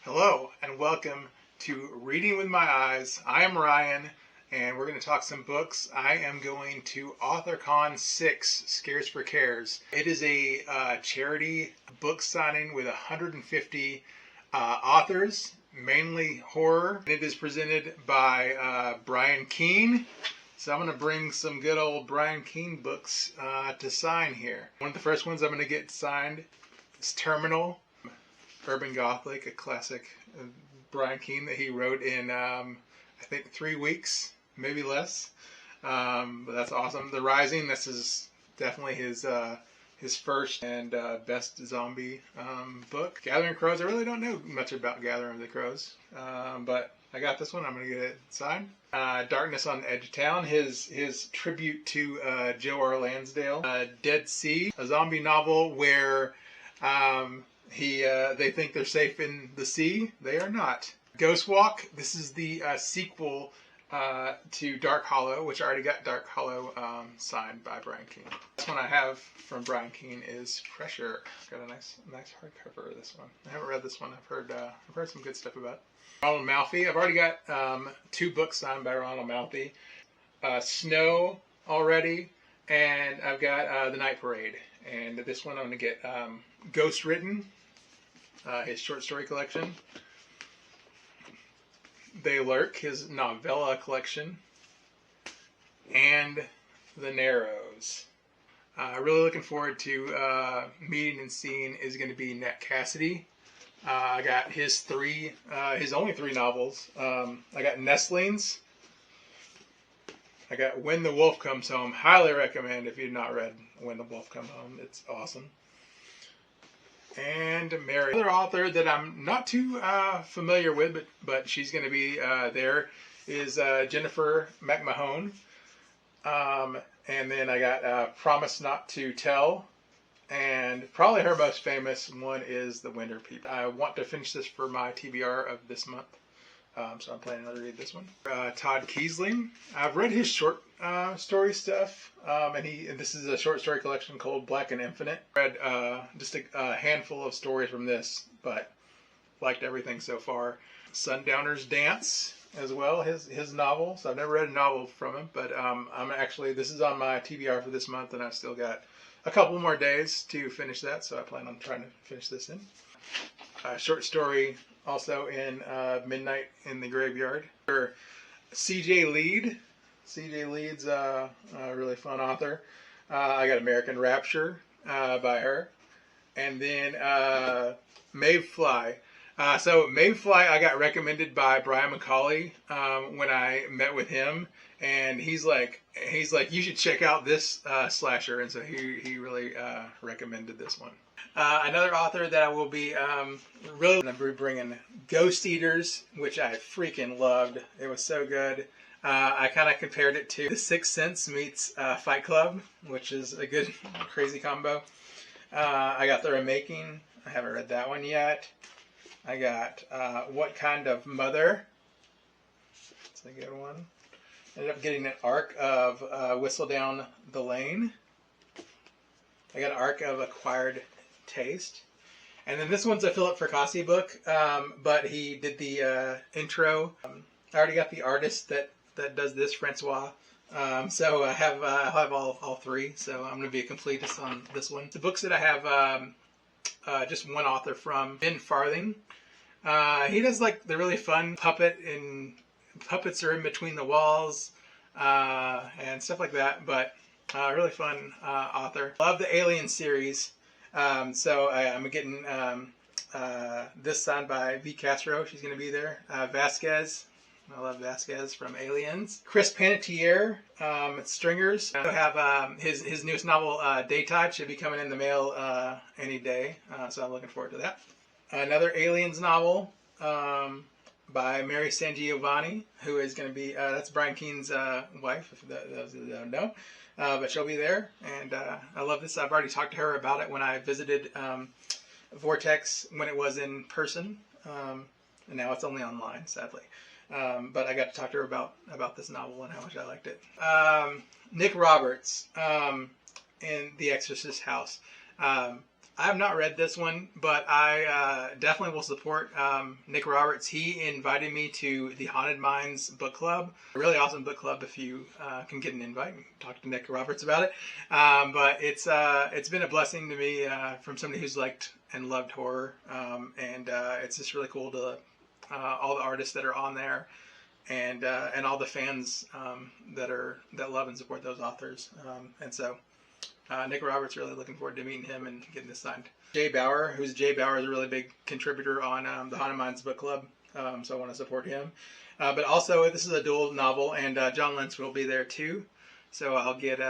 Hello and welcome to Reading with My Eyes. I am Ryan and we're going to talk some books. I am going to Authorcon 6, Scares for Cares. It is a charity book signing with 150 authors, mainly horror. It is presented by Brian Keene. So I'm going to bring some good old Brian Keene books to sign here. One of the first ones I'm going to get signed is Terminal. Urban Gothic, a classic Brian Keene that he wrote in, I think, 3 weeks, maybe less. But that's awesome. The Rising, this is definitely his first and best zombie book. Gathering Crows, I really don't know much about Gathering of the Crows, but I got this one. I'm going to get it signed. Darkness on the Edge of Town, his tribute to Joe R. Lansdale. Dead Sea, a zombie novel where they think they're safe in the sea. They are not. Ghost Walk. This is the sequel to Dark Hollow, which I already got Dark Hollow signed by Brian Keene. This one I have from Brian Keene is Pressure. Got a nice hardcover of this one. I haven't read this one. I've heard some good stuff about it. Ronald Malfi. I've already got 2 books signed by Ronald Malfi. Snow already, and I've got The Night Parade. And this one I'm going to get Ghost Written, his short story collection. They Lurk, his novella collection. And The Narrows. Really looking forward to meeting and seeing is going to be Nat Cassidy. I got his only 3 novels. I got Nestlings. I got When the Wolf Comes Home. Highly recommend if you've not read When the Wolf Comes Home. It's awesome. And Mary. Another author that I'm not too familiar with, but she's going to be there, is Jennifer McMahon. And then I got Promise Not to Tell. And probably her most famous one is The Winter People. I want to finish this for my TBR of this month. So I'm planning to read this one. Todd Kiesling. I've read his short story stuff, and this is a short story collection called Black and Infinite. Read just a handful of stories from this, but liked everything so far. Sundowner's Dance as well, his novel. So I've never read a novel from him, but this is on my TBR for this month, and I've still got a couple more days to finish that, so I plan on trying to finish this in. Short story also in Midnight in the Graveyard. For C.J. Lead. C.J. Lead's a really fun author. I got American Rapture by her. And then Mayfly. So Mayfly I got recommended by Brian McCauley when I met with him. And he's like, you should check out this slasher. And so he really recommended this one. Another author that I will be really going to be bringing, Ghost Eaters, which I freaking loved. It was so good. I kind of compared it to The Sixth Sense meets Fight Club, which is a good, crazy combo. I got The Remaking. I haven't read that one yet. I got What Kind of Mother. That's a good one. Ended up getting an arc of Whistle Down the Lane. I got an arc of Acquired Taste. And then this one's a Philip Fracassi book, but he did the intro. I already got the artist that does this, Francois. So I'll have all 3. So I'm going to be a completist on this one. The books that I have just one author from, Ben Farthing. He does like the really fun puppets are in between the walls and stuff like that, but really fun author. Love the Alien series, so I'm getting this signed by V. Castro. She's going to be there. Vasquez. I love Vasquez from Aliens. Chris Panettiere, Stringers. I have his newest novel, Daytide, should be coming in the mail any day, so I'm looking forward to that. Another Aliens novel by Mary Sangiovanni, who is going to be, that's Brian Keene's wife, if those that don't know. But she'll be there, and I love this. I've already talked to her about it when I visited Vortex when it was in person, and now it's only online, sadly. But I got to talk to her about this novel and how much I liked it. Nick Roberts in The Exorcist House. I have not read this one, but I definitely will support Nick Roberts. He invited me to the Haunted Minds book club. A really awesome book club if you can get an invite and talk to Nick Roberts about it. But it's been a blessing to me from somebody who's liked and loved horror. And it's just really cool to all the artists that are on there and all the fans that love and support those authors. And so Nick Roberts, really looking forward to meeting him and getting this signed. Jay Bauer, Jay Bauer is a really big contributor on the Haunted Minds book club, so I want to support him. But also, this is a dual novel, and John Lentz will be there too. So I'll get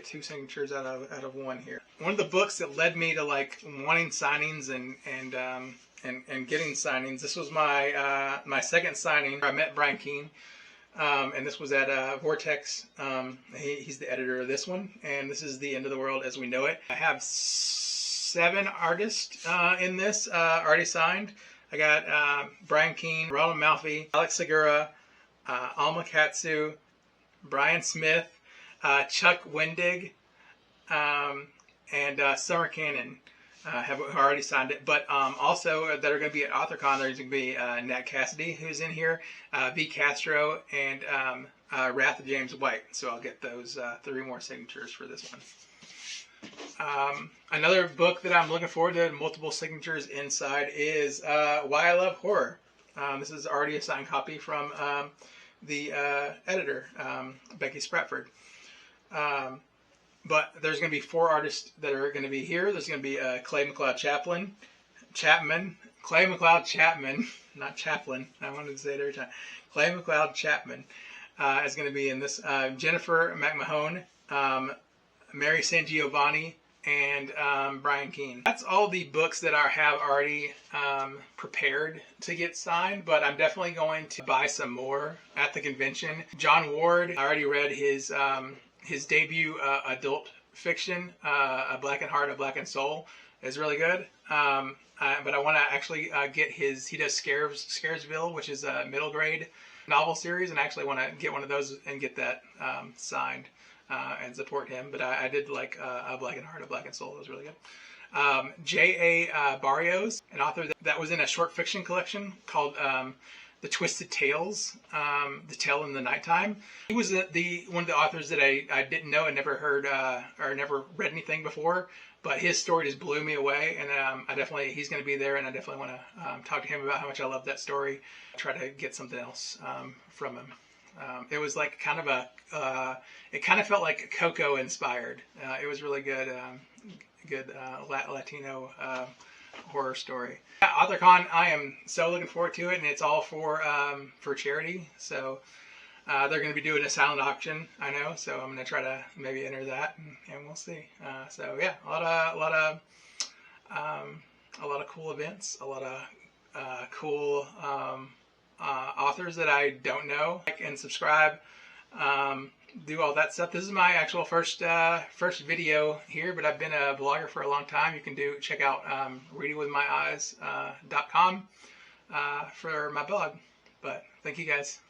2 signatures out of one here. One of the books that led me to like wanting signings and getting signings. This was my second signing. I met Brian Keene. And this was at Vortex. He's the editor of this one, and this is The End of the World as We Know It. I have 7 artists in this already signed. I got Brian Keene, Ronald Malfi, Alex Segura, Alma Katsu, Brian Smith, Chuck Wendig, and Summer Cannon. Have already signed it, but also that are going to be at Authorcon. There's going to be Nat Cassidy, who's in here, V. Castro, and Wrath of James White. So I'll get those 3 more signatures for this one. Another book that I'm looking forward to, multiple signatures inside, is Why I Love Horror. This is already a signed copy from the editor, Becky Spratford. But there's going to be 4 artists that are going to be here. There's going to be Clay McLeod Chapman, not Chaplin. I wanted to say it every time. Clay McLeod Chapman is going to be in this. Jennifer McMahon, Mary San Giovanni, and Brian Keene. That's all the books that I have already prepared to get signed, but I'm definitely going to buy some more at the convention. John Ward, I already read his debut adult fiction, A Blackened Heart, A Blackened Soul, is really good. But I want to actually get he does Scaresville, which is a middle grade novel series, and I actually want to get one of those and get that signed and support him. But I did like A Blackened Heart, A Blackened Soul. It was really good. J.A. Barrios, an author that was in a short fiction collection called The Twisted Tales, The Tale in the Nighttime. He was one of the authors that I didn't know and never heard or never read anything before, but his story just blew me away, and he's going to be there, and I definitely want to talk to him about how much I love that story. Try to get something else from him. It was like it kind of felt like Coco inspired. It was really good, Latino horror story. Authorcon, I am so looking forward to it, and it's all for charity. So they're going to be doing a silent auction, I know. So I'm going to try to maybe enter that, and we'll see. So yeah, a lot of cool events, a lot of cool authors that I don't know. Like and subscribe. Do all that stuff. This is my actual first video here, but I've been a blogger for a long time. You can check out readingwithmyeyes.com for my blog. But thank you guys.